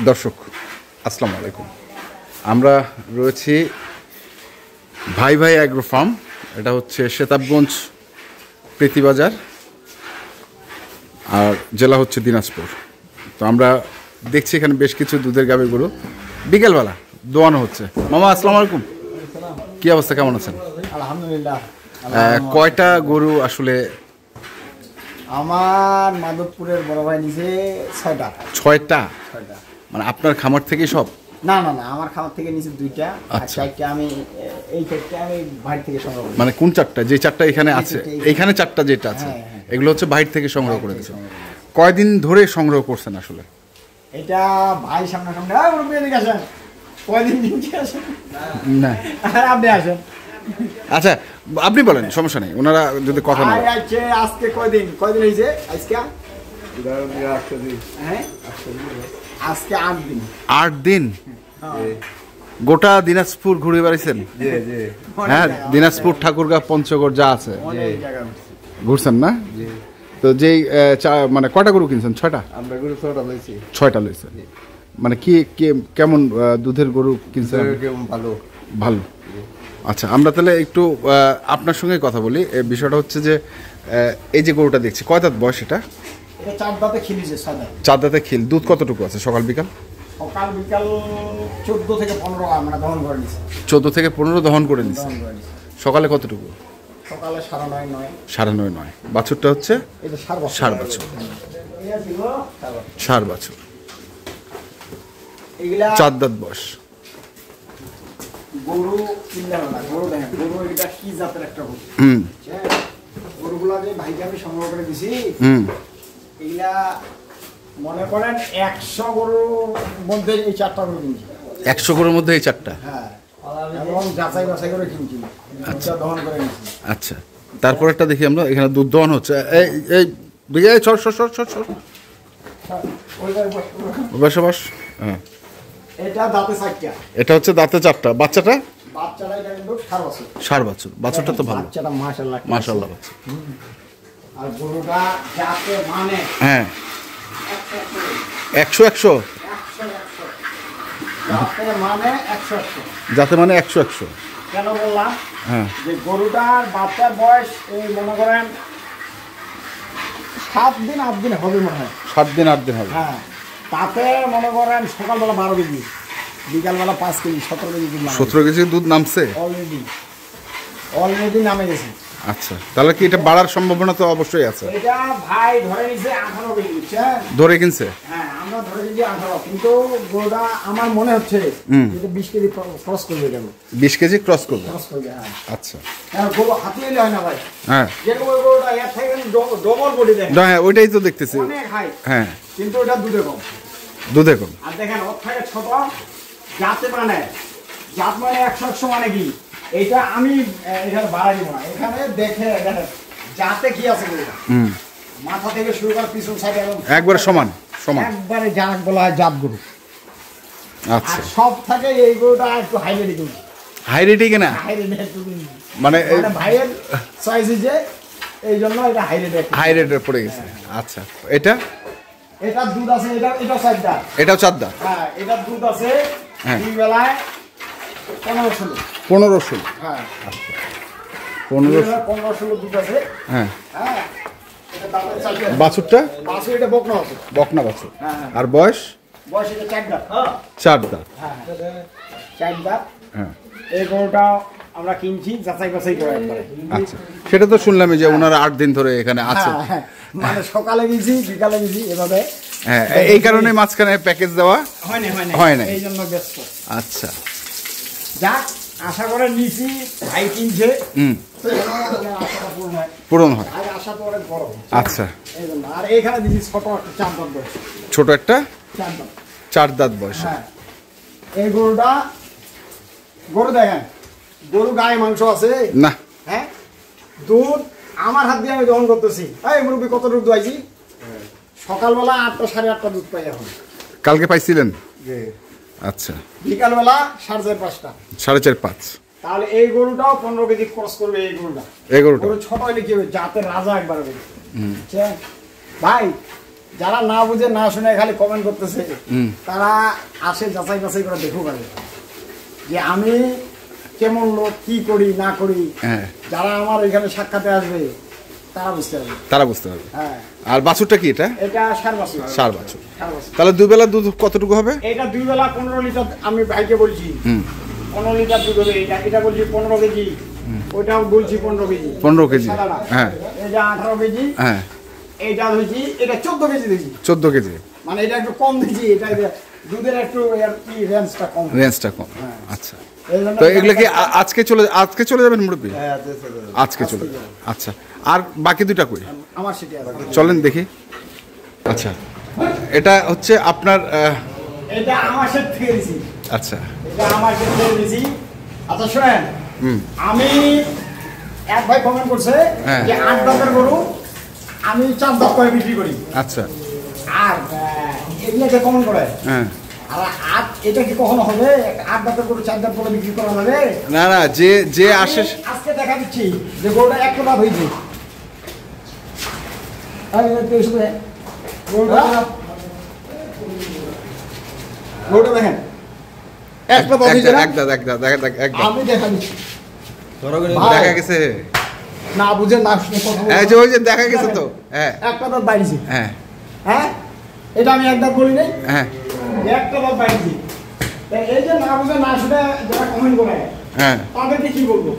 দর্শক আসসালামু আলাইকুম। আমরা রয়েছি ভাই ভাই অ্যাগ্রো ফার্ম। এটা হচ্ছে সেতাবগঞ্জ প্রীতিবাজার, আর জেলা হচ্ছে দিনাজপুর। তো আমরা দেখছি এখানে বেশ কিছু দুধের গাভী গরু বিকেলবেলা দোয়ানো হচ্ছে। মামা আসসালামু আলাইকুম, কি অবস্থা, কেমন আছেন? আলহামদুলিল্লাহ। কয়টা গরু আসলে? আমার মাধবপুরের বড় ভাই নিচে ছয়টা। মানে আপনার খামার থেকে সব? না না না, আমার খামার থেকে নিচে দুইটা, আর চারটা আমি এই চারটা আমি বাইরে থেকে সংগ্রহ করি। মানে কোন চারটা? যে চারটা এখানে আছে, এইখানে চারটা যেটা আছে এগুলো হচ্ছে বাইরে থেকে সংগ্রহ করে দিয়েছেন। কয়দিন ধরে সংগ্রহ করছেন আসলে? এটা ভাই সামনাসামনি এদিকে আসেন, কয়দিন দিনকে আসেন না আপনি আসেন। আচ্ছা আপনি বলেন, সমস্যা নেই, ওনারা যদি কথা না বলেন। আজকে কয়দিন হয়েছে? আজকে আজকে 8 দিন। 8 দিন? গোটা দিনাজপুর ঘুরে বেড়াইছেন? হ্যাঁ, দিনাজপুর, ঠাকুরগাঁও, পঞ্চগড় যা আছে ঘুরছেন না? তো যেই মানে কয়টা গরু কিনছেন? 6টা? আমরা গরু 6টা লইছি। 6টা লইছেন। মানে কি কেমন দুধের গরু কিনছেন? ভালো ভালো। আচ্ছা, আমরা তাহলে একটু আপনার সঙ্গে কথা বলি। বিষয়টা হচ্ছে যে এই যে গরুটা দেখছি, কয় দাঁত বয়স এটা? এটা 4 দাঁতে খিলিছে। 4 দাঁতে খিল। দুধ কতটুকু আছে সকাল বিকাল? সকাল বিকাল 14 থেকে 15 আমরা দহন করে নিছি। 14 থেকে 15 দহন করে নিছি। সকালে কতটুকু? সকালে 9:30। 9:30। বাছুরটা হচ্ছে এটা ষাঁড় বাছুর। ষাঁড় বাছুর। এগুলা 4 দাঁত বয়স। গরু কিনলে না, গরু দেখেন, গরু এটা কি জাতের একটা গরু। গরুগুলা যে ভাইকে আমি সংগ্রহ করে দিছি, এগুলা মনে করেন 100 গরুর মধ্যে এই 4টা গরু কিনছি। 100 গরুর মধ্যে এই 4টা? হ্যাঁ, এবং যাচাই বাছাই করে কিনছি। আচ্ছা, দহন করে নিছি। আচ্ছা, তারপর একটা দেখি আমরা, এখানে দুধ দহন হচ্ছে। এই দিকে বস। হ্যাঁ, এটা দাঁতে 4টা। এটা হচ্ছে দাঁতে 4টা। বাচ্চাটা? বাচ্চাটা এটা কিন্তু ষাঁড় বাছুর। বাছুরটা তো ভালো, বাচ্চাটা মাশাআল্লাহ মাশাআল্লাহ বাছুর। আর গরুটা যাতে মানে হ্যাঁ, 100 যাতে মানে 100 কেন বললাম? হ্যাঁ, যে গরুটার বাচ্চার বয়স এই মনে করেন 7 দিন 8 দিন হবে মনে হয়। 7 দিন 8 দিন হবে। হ্যাঁ, তাতে মনে করেন সকালবেলা 12 কেজি, বিকালবেলা 5 কেজি, 17 কেজি দুধ। 17 কেজি দুধ নামছে অলরেডি নামে গেছে। আচ্ছা, তাহলে কি এটা বাড়ার সম্ভাবনা তো অবশ্যই আছে? এটা ভাই ধরে নিছে 18 কেজি। ধরে কিনছে? হ্যাঁ, আমরা ধরে নিছি 18, কিন্তু গরুটা আমার মনে হচ্ছে এটা 20 কেজি ক্রস করবে। 20 কেজি ক্রস করবে? হ্যাঁ। আচ্ছা, গরু হাতিয়ে হয় না ভাই। হ্যাঁ, যেরকম গরুটা এর থেকে ডবল বডি দেখেন। হ্যাঁ, ওইটাই তো দেখতেছি। অনেক হাই। হ্যাঁ, কিন্তু এটা দুধে কম। কম। আর দেখেন ওর থেকে ছোট জাতে মানে 100 মানে কি, এটা আমি এখানে বাড়াই দিব না। এখানে দেখে দেখেন জাতে কি আছে গরুটা। মাথা থেকে শুরু করে পিছন সাইডে একবারে সমান। একবারে জাত বলা হয় জাত গরু। আচ্ছা, আর সব থেকে এই গরুটা একটু হাই রেটে গরু। হাই রেটে কিনা? হাই রেটে একটু মানে ভাইয়ের চয়েস যে এই জন্য এটা হাই রেটে পড়ে গেছে। আচ্ছা, এটা দুধ আছে, এটাও 4 দাঁত। এটাও 4 দাঁত? হ্যাঁ, এটা দুধ আছে দুই বেলায় 15-16। হ্যাঁ, 15-16 দুধ আছে। হ্যাঁ, হ্যাঁ, এটা দাঁতের 4 দাঁত। বাছুরটা? বাছুর এটা বকনা আছে। বকনা বাছুর। হ্যাঁ। আর বয়স? এটা 4 দাঁত। 4 দাঁত। হ্যাঁ, 4 দাঁত। হ্যাঁ, এই গরুটা আমরা কিনছি যাচাই বাছাই করে একবারে। আচ্ছা, সেটা তো শুনলাম যে ওনারা 8 দিন ধরে এখানে আছে। হ্যাঁ, মানে সকালে গেছি বিকালে গেছি এভাবে। হ্যাঁ, এই কারণে মাঝখানে প্যাকেজ দেওয়া হয় না, এই জন্য ব্যস্ত। আচ্ছা, যাক, আশা করে নিছি, ভাই কিনছে, পূরণ হয়। আশা তো অনেক বড়। আচ্ছা, এই জন্য। আর এখানে দিছি ছোট একটা 4 দাঁত বয়স। ছোট একটা 4 দাঁত বয়স। হ্যাঁ, এই গরুটা গরু দেখেন, গরু গায়ে মাংস আছে না? হ্যাঁ, দুধ আমার হাত দিয়ে আমি দহন করতেছি। এই মুরব্বী কত দুধ দোয়াইছি? সকালবেলা 8টা 8:30 দুধ পাই এখন। কালকে পাইছিলেন? আচ্ছা, বিকালবেলা 4:30 4.5-5। তাহলে এই গরুটাও 15 কেজি ক্রস করবে। এই গরুটা ছোট হলে কি হবে, জাতের রাজা একবার হবে। ভাই যারা না বুঝে না শুনে খালি কমেন্ট করতেছে তারা আসে যাচাই বাছাই করে দেখুক আগে যে আমি কেমন লোক, কি করি না করি। যারা আমার এখানে সাক্ষাতে আসবে তারা বুঝতে পারবে। হ্যাঁ। আর বাছুরটা কি এটা? এটা ষাঁড় বাছুর। ষাঁড় বাছুর। তাহলে দুই বেলা দুধ কতটুকু হবে? এটা দুই বেলা 15 লিটার। আমি ভাইকে বলছি 15 লিটার দুধ হবে। এটা বলছি 15 কেজি, ওইটাও বলছি 15 কেজি। 15 কেজি। হ্যাঁ। এটা 18 কেজি। হ্যাঁ। এটা হইছি, এটা 14 কেজি দিছি। 14 কেজি। মানে এটা একটু কম দিছি। এটা দুধের একটু কি রেঞ্জটা কম। রেঞ্জটা কম। আচ্ছা। তো এগুলো কি আজকে চলে যাবেন মুরব্বি? হ্যাঁ, আজকে চলে যাবেন। আচ্ছা। আর বাকি দুইটা কই? আমার সেটা আছে। চলেন দেখি। আচ্ছা। এটা হচ্ছে আপনার এটা আমার সেট থেকে দিছি। আচ্ছা। এটা আমার সেট থেকে দিছি। আচ্ছা শুনেন, আমি এক ভাই কমেন্ট করছে যে 8 দাঁতের গরু আমি 4 দাঁত করে বিক্রি করি। আচ্ছা। আর এগুলোকে কমেন্ট করে আর এটা কি কখনো হবে? 8 দাঁতের গরু 4 দাঁত করে বিক্রি করা যাবে? না না, যে আসে আজকে দেখা দিচ্ছি যে গরুটা একটা দাঁত হয়েছে। গরুটা দেখেন একটা দাঁত হয়েছে। আমি দেখা দিচ্ছি, দেখা গেছে না বুঝে না শুনে কথা বলে। এই যে ওই যে দেখা গেছে তো। হ্যাঁ, একটা দাঁত বাইরেছে। হ্যাঁ হ্যাঁ, এটা আমি এক দাঁত বলি নাই। হ্যাঁ, একটা দাঁত বাইরেছে। এই যে না বুঝে না শুনে যারা কমেন্ট করে, হ্যাঁ, তাদেরকে কি বলবো?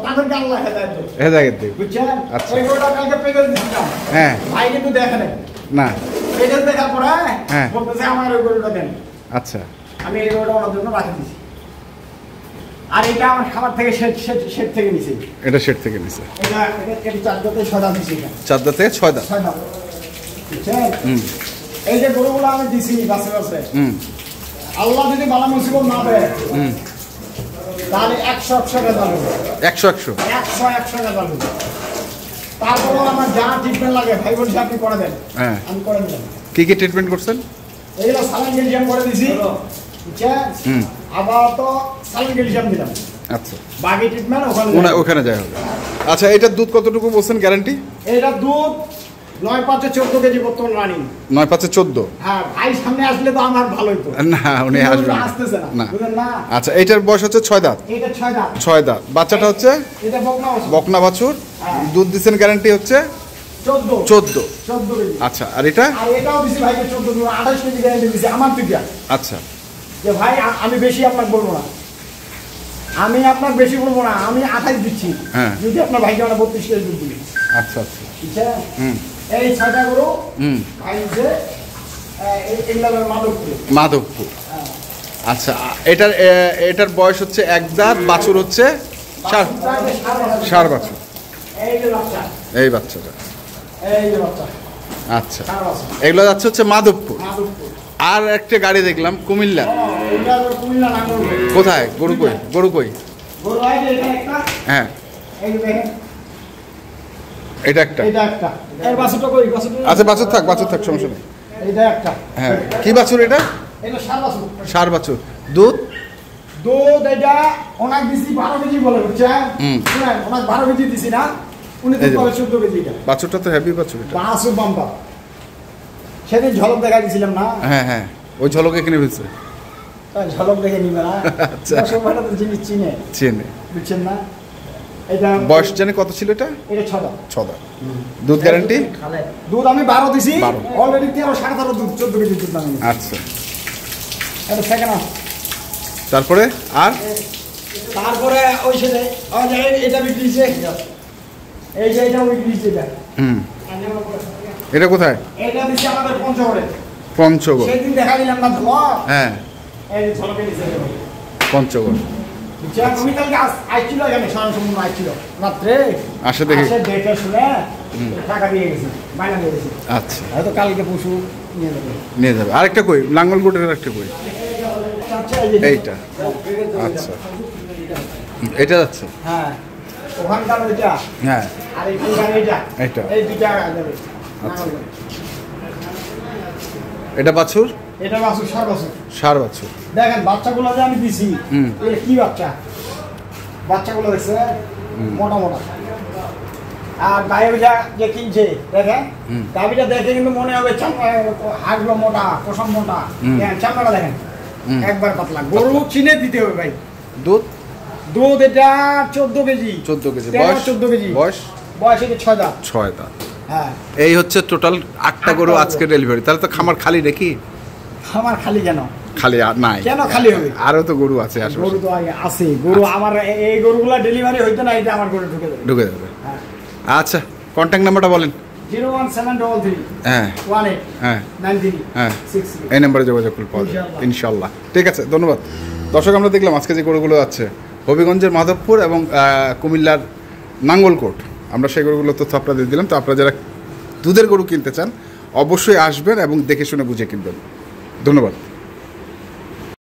তাদেরকে আল্লাহ হেদায়েত দেবে। বুঝছেন? ওই গরুটা কালকে পেজে দিছিলাম। হ্যাঁ, ভাই কিন্তু দেখে নাই না, পেজে দেখার পরে বলতেছে আমার ওই গরুটা দেন। আচ্ছা, আমি এই গরুটা ওনার জন্য রাখি দিছি। আর এটা আমার খাবার থেকে শেড থেকে নিছি। এটা শেড থেকে নিছে। এটা 4 দাঁতে 6 দাঁত দিছি। 4 দাঁতে 6 দাঁত। বুঝছেন? এই যে গরুগুলো আমি দিছি বাসে বাসে, আল্লাহ যদি বালা মুসিবত না দেয় তাহলে 100 টাকা দাম। 100 টাকা দাম। তারপর আমার যা ট্রিটমেন্ট লাগে ভাই বলছি আপনি করে দেন। হ্যাঁ, আমি করে দিলাম। কি কি ট্রিটমেন্ট করছেন? এইগুলো সালাইন ক্যালসিয়াম করে দিছি। বুঝছেন? আবার তো সালাইন ক্যালসিয়াম দিলাম। আচ্ছা, বাকি ট্রিটমেন্ট ওখানে যায় হবে। আচ্ছা, এটার দুধ কতটুকু বলছেন গ্যারান্টি? এটা দুধ 9-5 14 কেজি বর্তমান রানিং। 9-5 14। হ্যাঁ, ভাই সামনে আসলে তো আমার ভালোই তো। না, উনি আসবেন আসতেছে না, বুঝেন না? আচ্ছা, এটার বয়স হচ্ছে 6 দাঁত। এটা 6 দাঁত। 6 দাঁত। বাচ্চাটা হচ্ছে এটা বকনা বাছুর। দুধ দিবেন গ্যারান্টি হচ্ছে 14 কেজি। আচ্ছা, আর এটাও দিছি ভাইকে 14 দুধ 28 কেজি গ্যারান্টি দিছি আমার থেকে। আচ্ছা, যে ভাই আমি বেশি আপনাকে বলবো না, আমি আপনাকে বেশি বলবো না, আমি 28 দিচ্ছি। হ্যাঁ, যদি আপনার ভাইকে আমরা 32 কেজি দুধ দিই। আচ্ছা আচ্ছা, ঠিক আছে। এই 6টা গরু ভাই যে মাধবপুর। আচ্ছা, এটার বয়স হচ্ছে 1 দাঁত, বাছুর হচ্ছে ষাঁড় বাছুর। এই বাচ্চাটা। আচ্ছা, এগুলো যাচ্ছে হচ্ছে মাধবপুর। আর একটা গাড়ি দেখলাম কুমিল্লা। কোথায়? গরু কই? হ্যাঁ, এটা একটা। আচ্ছা, বাছুর থাক সমস্যা নেই। হ্যাঁ, কি বাছুর এটা? ষাঁড় বাছুর। দুধ এটা ওনাকে দিছি 12 কেজি বলে। বুঝছেন? ওনাকে 12 কেজি দিছি না, উনি তো 14 কেজি। এটা বাছুরটা তো হেভি বাছুর। এটা বাছুর বাম্পা। সেদিন ঝলক দেখা দিয়েছিলাম না? হ্যাঁ হ্যাঁ, ওই ঝলক এখানে ফেলছে। ঝলক দেখে নিবে না? আচ্ছা, সবাইটা তো জিনিস চিনে। বুঝছেন না? এটা বয়স জানি কত ছিল এটা? এটা 6 দাঁত। 6 দাঁত। দুধ গ্যারান্টি? দুধ আমি 12 দিছি। অলরেডি 13.5 দুধ 14 কেজি দুধ নামি। আচ্ছা, এটা সেকেন্ড হাফ। তারপরে ওই সেটা এটা বিক্রি হচ্ছে। এই যে এটা বিক্রি হচ্ছে। এটা কোথায়? এটা দিছি আমাদের পঞ্চগড়ে। সেদিন দেখা দিলাম না ঝলক? হ্যাঁ, এই ঝলকে দিছে পঞ্চগড়। উনি কালকে আসছিল এখানে, সম্পূর্ণ আসছিল রাত্রে। দেখে শুনে টাকা দিয়ে গেছি, মাইনা দিয়ে গেছি। আচ্ছা, হয়তো কালকে পশু নিয়ে যাবে। আরেকটা কই? লাঙ্গলকোটের আরেকটা কই? এইটা। আচ্ছা, এটা যাচ্ছে। হ্যাঁ, ওখানকার ওইটা। হ্যাঁ, আর এইটা। এই দুইটা যাবে। আচ্ছা, এটা বাছুর? এটা বাছুর, ষাঁড় বাছুর। দেখেন বাচ্চাগুলো যে আমি দিছি, এটা কি বাচ্চাগুলো দেখছে? মোটা। আর গায়েবিটা যে কিনছে দেখে গাবিটা দেখে কিন্তু মনে হবে হাড়গুলো মোটা, পশম মোটা, চামড়াটা দেখেন একবার পাতলা। গরু চিনে দিতে হবে ভাই। দুধ এটা 14 কেজি। 14 কেজি। 14 কেজি। বয়স এটা 6 দাঁত। 6 দাঁত। হ্যাঁ, এই হচ্ছে টোটাল 8টা গরু আজকে ডেলিভারি। তাহলে তো খামার খালি নাকি? খামার খালি কেন? খালি আর নাই। কেন খালি হবে? আরো তো গরু আছে আসলে। গরু তো আছে। গরু আমার এই গরুগুলা ডেলিভারি হইতো না, এটা আমার গরু ঢুকে যাবে। হ্যাঁ। আচ্ছা, কন্টাক্ট নাম্বারটা বলেন। 01733 হ্যাঁ 18 হ্যাঁ 93 হ্যাঁ 63। এই নাম্বারে যোগাযোগ করলে পাওয়া যাবে ইনশাআল্লাহ। ঠিক আছে, ধন্যবাদ। দর্শক, আমরা দেখলাম আজকে যে গরুগুলো আছে হবিগঞ্জের মাধবপুর এবং কুমিল্লার নাঙ্গলকোট, আমরা সেই গরুগুলো তথ্য আপনাদের দিলাম। তো আপনারা যারা দুধের গরু কিনতে চান অবশ্যই আসবেন এবং দেখে শুনে বুঝে কিনবেন। ধন্যবাদ।